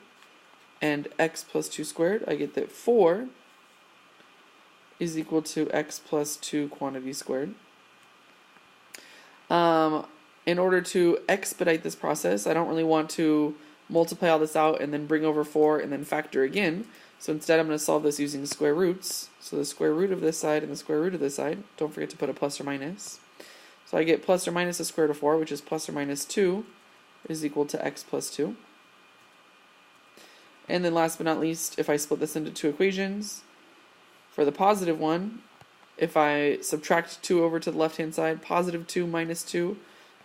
and x plus 2 squared, I get that 4 is equal to x plus 2 quantity squared. In order to expedite this process, I don't really want to multiply all this out and then bring over 4 and then factor again. So instead I'm going to solve this using square roots. So the square root of this side and the square root of this side. Don't forget to put a plus or minus. So I get plus or minus the square root of 4, which is plus or minus 2, is equal to x plus 2. And then last but not least, if I split this into two equations, for the positive one, if I subtract 2 over to the left-hand side, positive 2 minus 2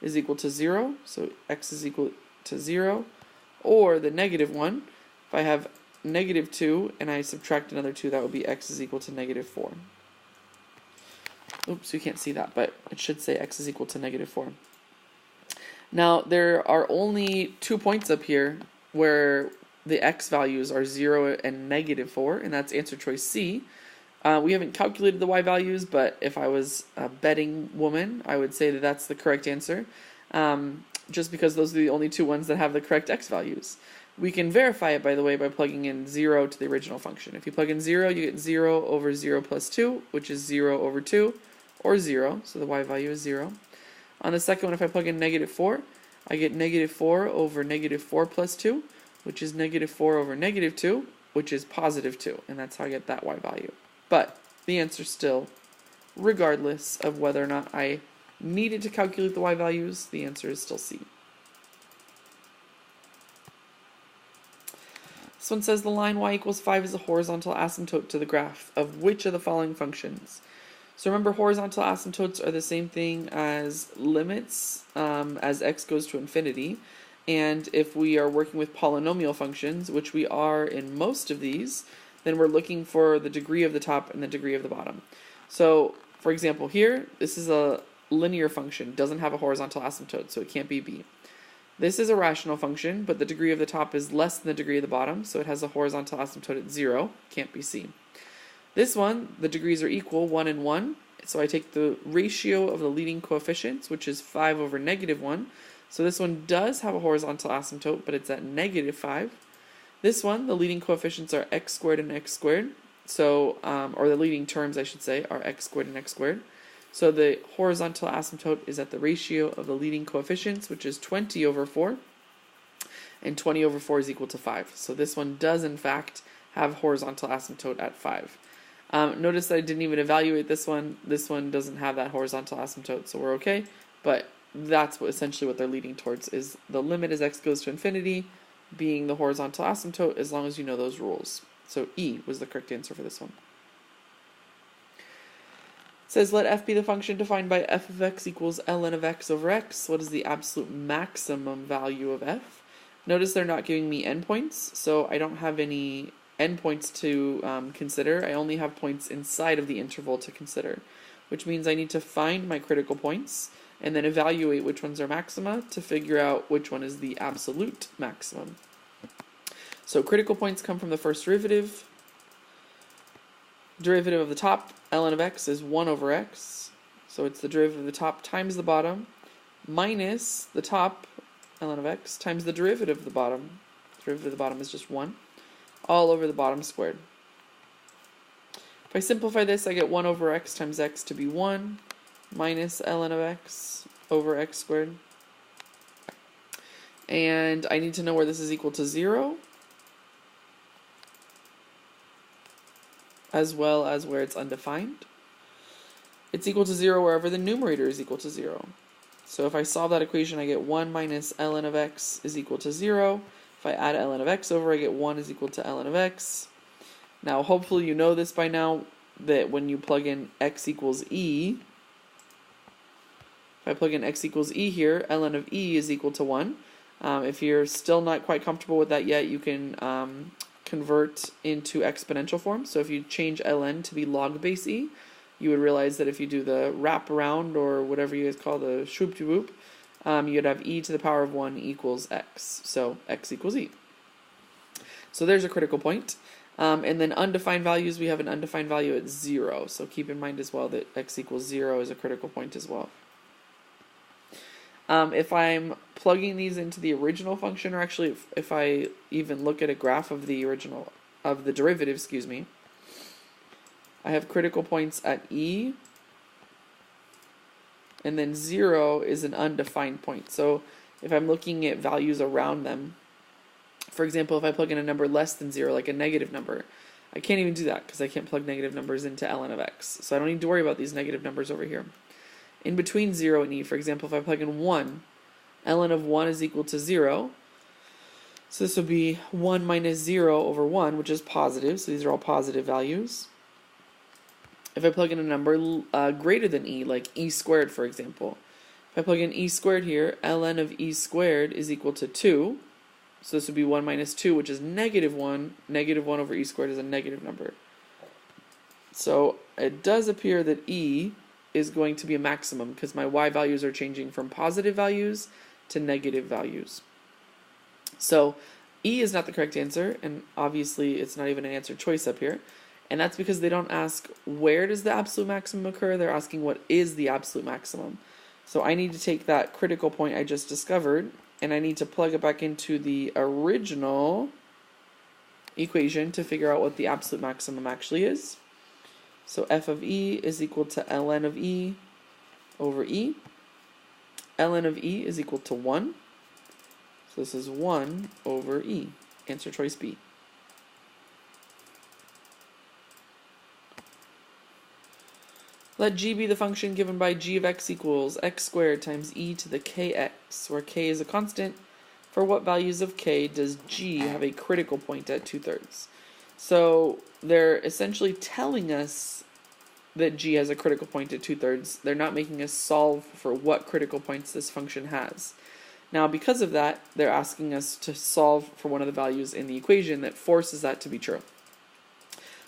is equal to 0, so x is equal to 0. Or the negative one, if I have negative 2 and I subtract another 2, that would be x is equal to negative 4. Oops, you can't see that, but it should say x is equal to negative 4. Now, there are only 2 points up here where the x values are 0 and negative 4, and that's answer choice C. We haven't calculated the y values, but if I was a betting woman, I would say that that's the correct answer, just because those are the only 2 ones that have the correct x values. We can verify it, by the way, by plugging in 0 to the original function. If you plug in 0, you get 0 over 0 plus 2, which is 0 over 2, or 0, so the y value is 0. On the second one, if I plug in negative 4, I get negative 4 over negative 4 plus 2, which is negative 4 over negative 2, which is positive 2, and that's how I get that y value. But the answer still, regardless of whether or not I needed to calculate the y values, the answer is still C. This one says the line y equals 5 is a horizontal asymptote to the graph of which of the following functions? So remember, horizontal asymptotes are the same thing as limits as x goes to infinity. And if we are working with polynomial functions, which we are in most of these, then we're looking for the degree of the top and the degree of the bottom. So, for example, here, this is a linear function, doesn't have a horizontal asymptote, so it can't be b. This is a rational function, but the degree of the top is less than the degree of the bottom, so it has a horizontal asymptote at 0, can't be c. This one, the degrees are equal, 1 and 1, So I take the ratio of the leading coefficients, which is 5 over -1. So this one does have a horizontal asymptote, but it's at -5. This one, the leading coefficients are x squared and x squared. So, or the leading terms, I should say, are x squared and x squared. So the horizontal asymptote is at the ratio of the leading coefficients, which is 20 over 4. And 20 over 4 is equal to 5. So this one does, in fact, have horizontal asymptote at 5. Notice that I didn't even evaluate this one. This one doesn't have that horizontal asymptote, so we're okay. But that's essentially what they're leading towards, is the limit as x goes to infinity being the horizontal asymptote, as long as you know those rules. So E was the correct answer for this one. It says let f be the function defined by f of x equals ln of x over x. What is the absolute maximum value of f? Notice they're not giving me endpoints, so I don't have any endpoints to consider. I only have points inside of the interval to consider, which means I need to find my critical points and then evaluate which ones are maxima to figure out which one is the absolute maximum. So critical points come from the first derivative. Derivative of the top, ln of x, is 1 over x. So it's the derivative of the top times the bottom minus the top, ln of x, times the derivative of the bottom. The derivative of the bottom is just 1. All over the bottom squared. If I simplify this, I get 1 over x times x to be 1 minus ln of x over x squared. And I need to know where this is equal to 0, as well as where it's undefined. It's equal to 0 wherever the numerator is equal to 0. So if I solve that equation, I get 1 minus ln of x is equal to 0. If I add ln of x over, I get 1 is equal to ln of x. Now, hopefully you know this by now, that when you plug in x equals e, if I plug in x equals e here, ln of e is equal to 1. If you're still not quite comfortable with that yet, you can convert into exponential form. So if you change ln to be log base e, you would realize that if you do the wrap around, or whatever you guys call the swoop to whoop, you'd have e to the power of 1 equals x. So x equals e. So there's a critical point. And then undefined values, we have an undefined value at 0. So keep in mind as well that x equals 0 is a critical point as well. If I'm plugging these into the original function, or actually if I even look at a graph of the derivative, excuse me, I have critical points at e, and then 0 is an undefined point. So if I'm looking at values around them, for example, if I plug in a number less than 0, like a negative number, I can't even do that because I can't plug negative numbers into ln of x. So I don't need to worry about these negative numbers over here. In between 0 and e, for example, if I plug in 1, ln of 1 is equal to 0. So this would be 1 minus 0 over 1, which is positive. So these are all positive values. If I plug in a number greater than e, like e squared, for example, if I plug in e squared here, ln of e squared is equal to 2. So this would be 1 minus 2, which is negative 1. Negative 1 over e squared is a negative number. So it does appear that e is going to be a maximum because my y values are changing from positive values to negative values. So e is not the correct answer, and obviously it's not even an answer choice up here. And that's because they don't ask where does the absolute maximum occur, they're asking what is the absolute maximum. So I need to take that critical point I just discovered, and I need to plug it back into the original equation to figure out what the absolute maximum actually is. So f of e is equal to ln of e over e. Ln of e is equal to 1. So this is 1 over e. Answer choice B. Let g be the function given by g of x equals x squared times e to the kx, where k is a constant. For what values of k does g have a critical point at 2/3? So they're essentially telling us that g has a critical point at 2/3. They're not making us solve for what critical points this function has. Now, because of that, they're asking us to solve for one of the values in the equation that forces that to be true.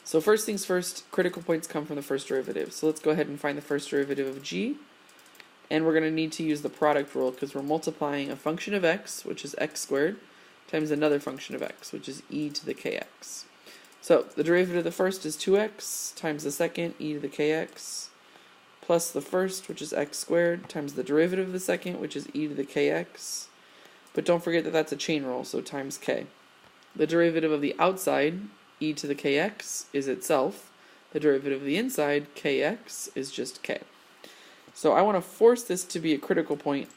So first things first, critical points come from the first derivative. So let's go ahead and find the first derivative of g. And we're going to need to use the product rule because we're multiplying a function of x, which is x squared, times another function of x, which is e to the kx. So the derivative of the first is 2x times the second, e to the kx, plus the first, which is x squared, times the derivative of the second, which is e to the kx. But don't forget that that's a chain rule, so times k. The derivative of the outside, e to the kx, is itself. The derivative of the inside, kx, is just k. So I want to force this to be a critical point,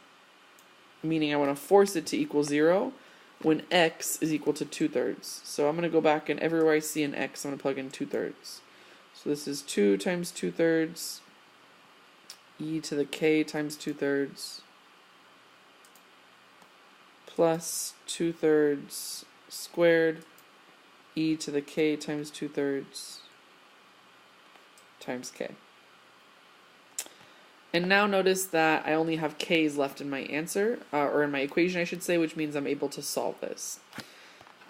meaning I want to force it to equal 0 when x is equal to 2/3. So I'm going to go back, and everywhere I see an x, I'm going to plug in 2/3. So this is 2 times 2/3, e to the k times 2/3, plus 2/3 squared, e to the k times 2/3, times k. And now notice that I only have k's left in my answer, or in my equation I should say, which means I'm able to solve this.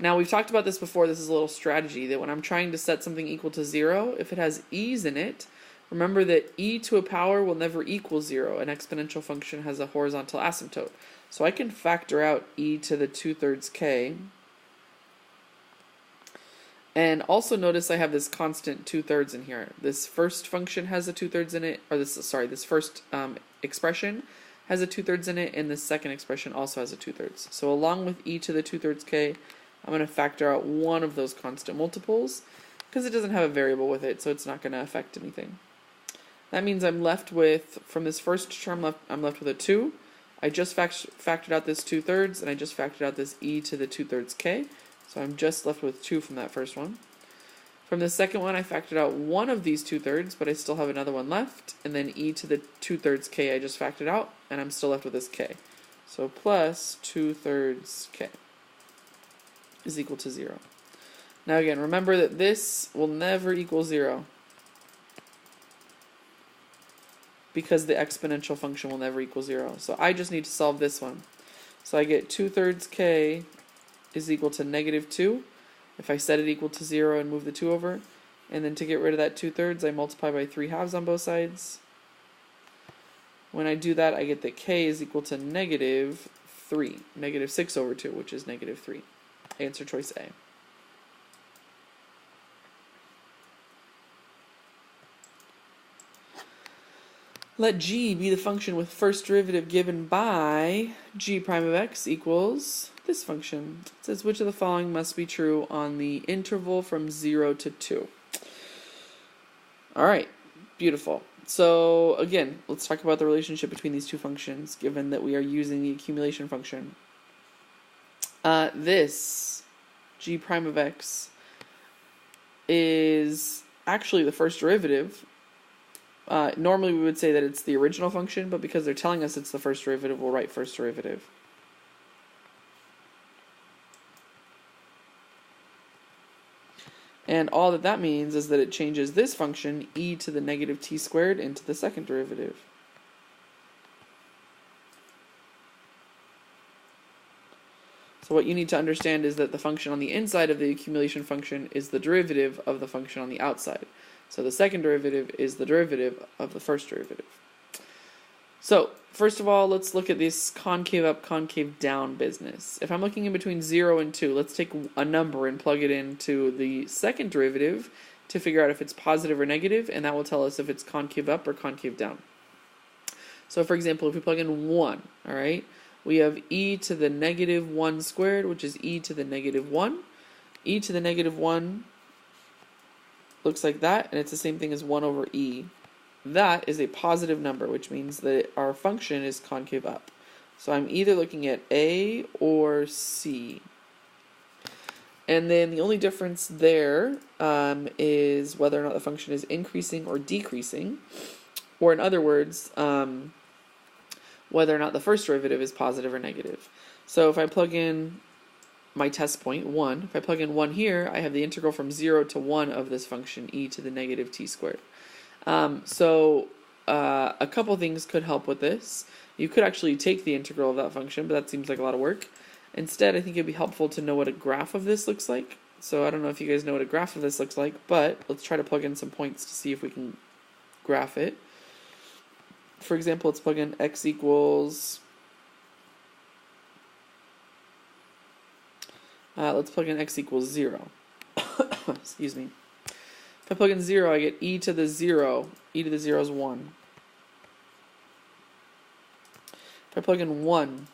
Now we've talked about this before. This is a little strategy that when I'm trying to set something equal to 0, if it has e's in it, remember that e to a power will never equal 0. An exponential function has a horizontal asymptote. So I can factor out e to the 2/3 k. And also notice I have this constant 2/3 in here. This first function has a 2/3 in it, or this first expression has a 2/3 in it, and this second expression also has a 2/3. So along with e to the 2/3 k, I'm going to factor out one of those constant multiples, because it doesn't have a variable with it, so it's not going to affect anything. That means I'm left with, from this first term, I'm left with a 2. I just factored out this 2/3, and I just factored out this e to the 2/3 k. So I'm just left with 2 from that first one. From the second one, I factored out one of these 2/3, but I still have another one left. And then e to the 2/3 k I just factored out, and I'm still left with this k. So plus 2/3 k is equal to 0. Now again, remember that this will never equal 0, because the exponential function will never equal 0. So I just need to solve this one. So I get 2/3 k is equal to -2 if I set it equal to 0 and move the 2 over. And then to get rid of that 2/3, I multiply by 3/2 on both sides. When I do that, I get that k is equal to -3, -6/2, which is -3. Answer choice A. Let g be the function with first derivative given by g prime of x equals this function. It says which of the following must be true on the interval from 0 to 2. Alright, beautiful. So again, let's talk about the relationship between these two functions, given that we are using the accumulation function. This g prime of x is actually the first derivative. Normally we would say that it's the original function, but because they're telling us it's the first derivative, we'll write first derivative. And all that means is that it changes this function, e to the -t² into the second derivative. So what you need to understand is that the function on the inside of the accumulation function is the derivative of the function on the outside. So the second derivative is the derivative of the first derivative. So first of all, let's look at this concave up, concave down business. If I'm looking in between 0 and 2, let's take a number and plug it into the second derivative to figure out if it's positive or negative, and that will tell us if it's concave up or concave down. So for example, if we plug in 1, all right, we have e to the -1², which is e to the -1. E to the -1 looks like that, and it's the same thing as 1 over e. That is a positive number, which means that our function is concave up. So I'm either looking at A or C. And then the only difference there is whether or not the function is increasing or decreasing, or in other words, whether or not the first derivative is positive or negative. So if I plug in my test point, 1, if I plug in 1 here, I have the integral from 0 to 1 of this function, e to the -t². A couple things could help with this. You could actually take the integral of that function, but that seems like a lot of work. Instead, I think it'd be helpful to know what a graph of this looks like. So I don't know if you guys know what a graph of this looks like, but let's try to plug in some points to see if we can graph it. For example, let's plug in x equals... let's plug in x equals 0. Excuse me. If I plug in 0, I get e to the 0. E to the 0 is 1. If I plug in 1,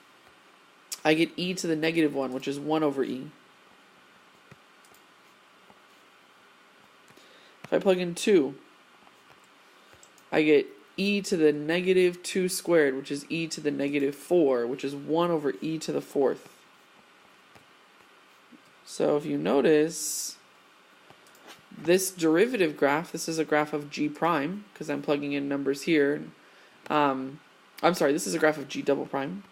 I get e to the negative 1, which is 1 over e. If I plug in 2, I get e to the negative 2 squared, which is e to the negative 4, which is 1 over e to the 4th. So if you notice, this derivative graph, this is a graph of g prime, because I'm plugging in numbers here. I'm sorry, this is a graph of g double prime,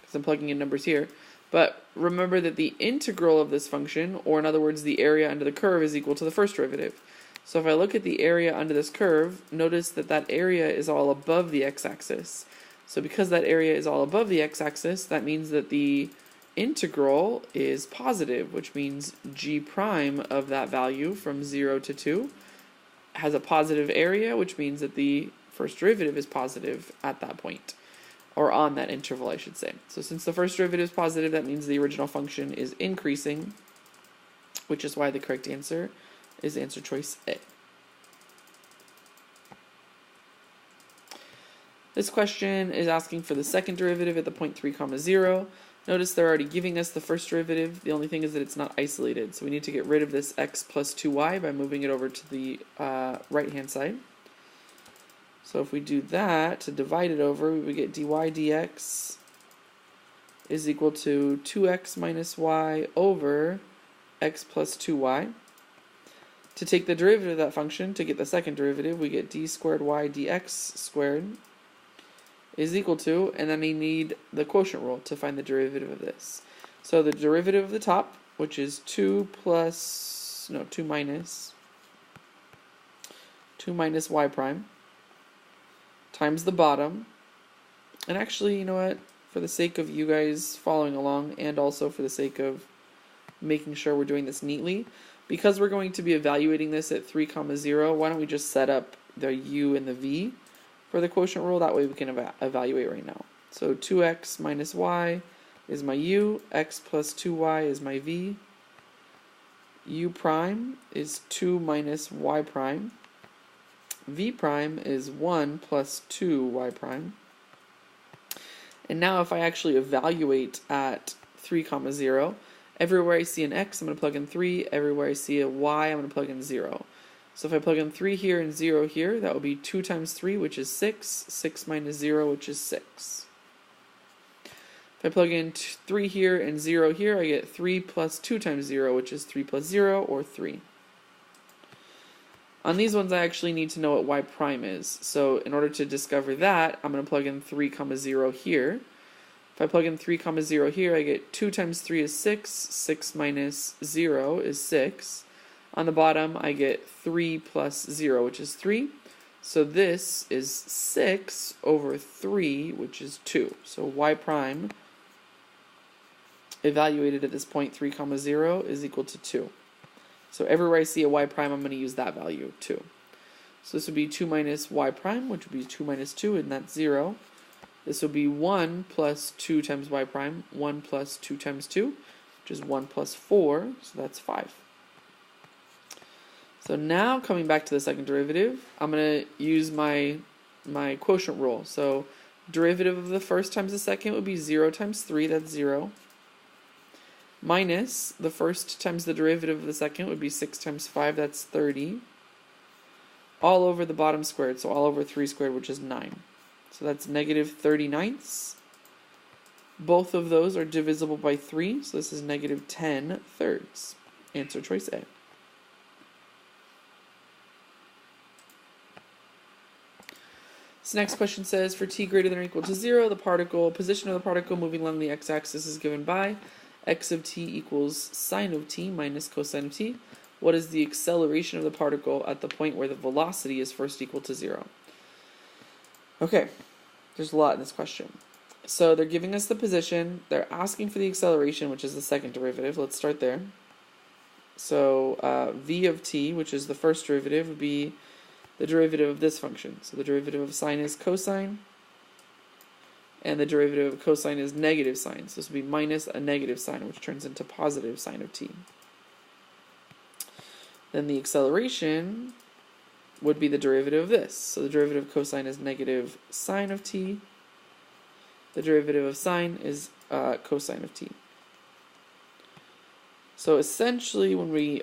because I'm plugging in numbers here. But remember that the integral of this function, or in other words, the area under the curve, is equal to the first derivative. So if I look at the area under this curve, notice that that area is all above the x-axis. So because that area is all above the x-axis, that means that the integral is positive, which means g prime of that value from 0 to 2 has a positive area, which means that the first derivative is positive at that point, or on that interval, I should say. So since the first derivative is positive, that means the original function is increasing, which is why the correct answer is answer choice A. This question is asking for the second derivative at the point 3, 0. Notice they're already giving us the first derivative. The only thing is that it's not isolated. So we need to get rid of this x plus 2y by moving it over to the right-hand side. So if we do that, to divide it over, we would get dy dx is equal to 2x minus y over x plus 2y. To take the derivative of that function, to get the second derivative, we get d squared y dx squared is equal to, and then we need the quotient rule to find the derivative of this. So the derivative of the top, which is 2 minus y prime, times the bottom. And actually, you know what, for the sake of you guys following along, and also for the sake of making sure we're doing this neatly, because we're going to be evaluating this at 3, 0, why don't we just set up the u and the v for the quotient rule? That way we can evaluate right now. So 2x minus y is my u, x plus 2y is my v, u prime is 2 minus y prime, v prime is 1 plus 2y prime. And now if I actually evaluate at 3, 0, everywhere I see an x, I'm going to plug in 3. Everywhere I see a y, I'm going to plug in 0. So if I plug in 3 here and 0 here, that would be 2 times 3, which is 6. 6 minus 0, which is 6. If I plug in 3 here and 0 here, I get 3 plus 2 times 0, which is 3 plus 0, or 3. On these ones, I actually need to know what y prime is. So in order to discover that, I'm going to plug in 3, 0 here. If I plug in 3, 0 here, I get 2 times 3 is 6. 6 minus 0 is 6. On the bottom, I get 3 plus 0, which is 3. So this is 6 over 3, which is 2. So y prime, evaluated at this point 3, 0, is equal to 2. So everywhere I see a y prime, I'm going to use that value, 2. So this would be 2 minus y prime, which would be 2 minus 2, and that's 0. This would be 1 plus 2 times y prime, 1 plus 2 times 2, which is 1 plus 4, so that's 5. So now coming back to the second derivative, I'm going to use my quotient rule. So derivative of the first times the second would be 0 times 3, that's 0. Minus the first times the derivative of the second would be 6 times 5, that's 30. All over the bottom squared, so all over 3 squared, which is 9. So that's negative 39ths. Both of those are divisible by 3, so this is negative 10 thirds. Answer choice A. This next question says, for t greater than or equal to 0, the position of the particle moving along the x-axis is given by x of t equals sine of t minus cosine of t. What is the acceleration of the particle at the point where the velocity is first equal to 0? Okay, there's a lot in this question. So they're giving us the position, they're asking for the acceleration, which is the second derivative. Let's start there. So v of t, which is the first derivative, would be the derivative of this function. So the derivative of sine is cosine, and the derivative of cosine is negative sine. So this would be minus a negative sine, which turns into positive sine of t. Then the acceleration would be the derivative of this. So the derivative of cosine is negative sine of t, The derivative of sine is cosine of t. So essentially, when we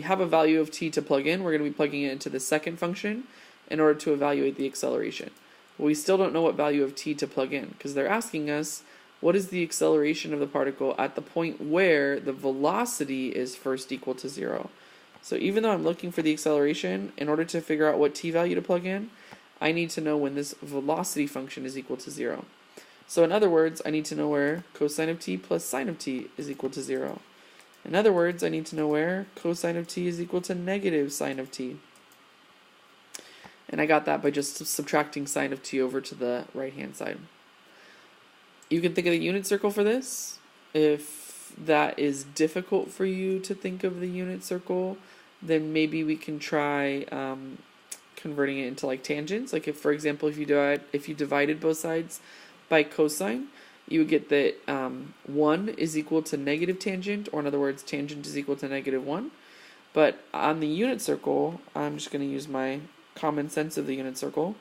have a value of t to plug in, we're going to be plugging it into the second function in order to evaluate the acceleration. But we still don't know what value of t to plug in, because they're asking us what is the acceleration of the particle at the point where the velocity is first equal to 0. So even though I'm looking for the acceleration, in order to figure out what t value to plug in, I need to know when this velocity function is equal to 0. So in other words, I need to know where cosine of t plus sine of t is equal to 0. In other words, I need to know where cosine of t is equal to negative sine of t. And I got that by just subtracting sine of t over to the right-hand side. You can think of the unit circle for this. If that is difficult for you to think of the unit circle, then maybe we can try converting it into like tangents. Like if, for example, if you divided both sides by cosine, you would get that 1 is equal to negative tangent, or in other words, tangent is equal to negative 1. But on the unit circle, I'm just going to use my common sense of the unit circle.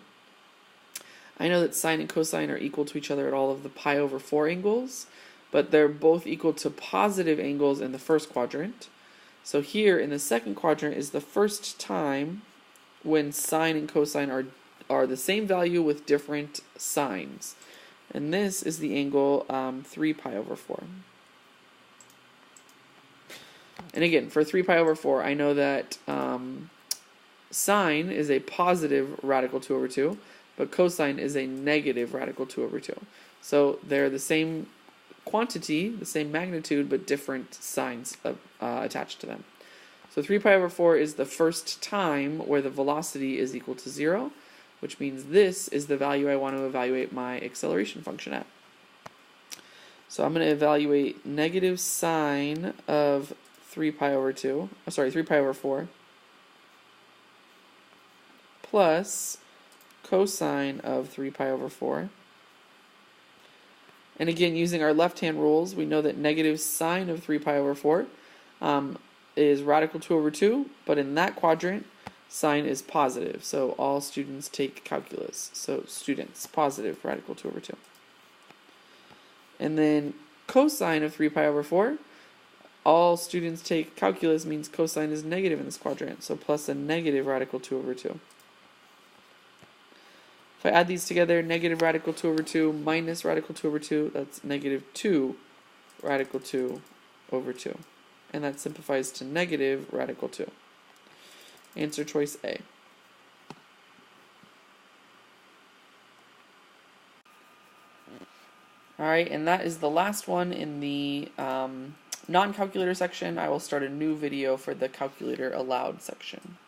I know that sine and cosine are equal to each other at all of the pi over 4 angles, but they're both equal to positive angles in the first quadrant. So here in the second quadrant is the first time when sine and cosine are the same value with different signs. And this is the angle 3 pi over 4. And again, for 3 pi over 4, I know that sine is a positive radical 2 over 2, but cosine is a negative radical 2 over 2. So they're the same quantity, the same magnitude, but different signs attached to them. So 3 pi over 4 is the first time where the velocity is equal to 0, which means this is the value I want to evaluate my acceleration function at. So I'm going to evaluate negative sine of 3 pi over 4 plus cosine of 3 pi over 4. And again, using our left-hand rules, we know that negative sine of 3 pi over 4 is radical 2 over 2, but in that quadrant, sine is positive. So all students take calculus. So students, positive radical 2 over 2. And then cosine of 3 pi over 4, all students take calculus means cosine is negative in this quadrant. So plus a negative radical 2 over 2. If I add these together, negative radical 2 over 2 minus radical 2 over 2, that's negative 2 radical 2 over 2. And that simplifies to negative radical 2. Answer choice A. Alright, and that is the last one in the non-calculator section. I will start a new video for the calculator allowed section.